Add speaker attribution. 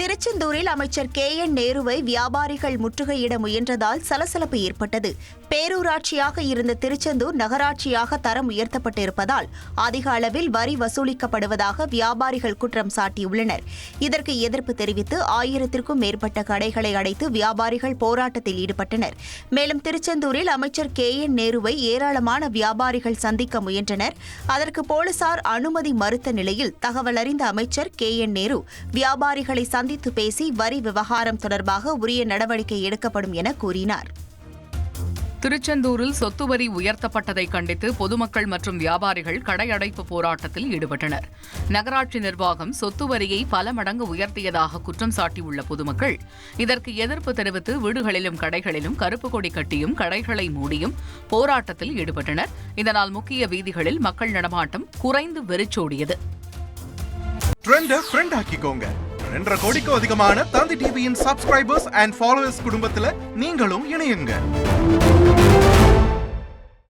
Speaker 1: திருச்செந்தூரில் அமைச்சர் KN நேருவை வியாபாரிகள் முற்றுகையிட முயன்றதால் சலசலப்பு ஏற்பட்டது. பேரூராட்சியாக இருந்த திருச்செந்தூர் நகராட்சியாக தரம் உயர்த்தப்பட்டிருப்பதால் அதிக அளவில் வரி வசூலிக்கப்படுவதாக வியாபாரிகள் குற்றம் சாட்டியுள்ளனர். இதற்கு எதிர்ப்பு தெரிவித்து 1000க்கும் மேற்பட்ட கடைகளை அடைத்து வியாபாரிகள் போராட்டத்தில் ஈடுபட்டனர். மேலும் திருச்செந்தூரில் அமைச்சர் KN நேருவை ஏராளமான வியாபாரிகள் சந்திக்க முயன்றனர். அதற்கு போலீசார் அனுமதி மறுத்த நிலையில் தகவல் அறிந்த அமைச்சர் KN நேரு வியாபாரிகளை சந்தித்து பேசி வரி விவகாரம் தொடர்பாக உரிய நடவடிக்கை எடுக்கப்படும் என கூறினார்.
Speaker 2: திருச்செந்தூரில் சொத்து வரி உயர்த்தப்பட்டதை கண்டித்து பொதுமக்கள் மற்றும் வியாபாரிகள் கடையடைப்பு போராட்டத்தில் ஈடுபட்டனர். நகராட்சி நிர்வாகம் சொத்து வரியை பல மடங்கு உயர்த்தியதாக குற்றம் சாட்டியுள்ள பொதுமக்கள் இதற்கு எதிர்ப்பு தெரிவித்து வீடுகளிலும் கடைகளிலும் கருப்பு கொடி கட்டியும் கடைகளை மூடியும் போராட்டத்தில் ஈடுபட்டனர். இதனால் முக்கிய வீதிகளில் மக்கள் நடமாட்டம் குறைந்து வெறிச்சோடியது.
Speaker 3: 2.5 கோடிக்கும் அதிகமான தந்தி டிவியின் சப்ஸ்கிரைபர்ஸ் அண்ட் ஃபாலோவர்ஸ் குடும்பத்தில் நீங்களும் இணையுங்க.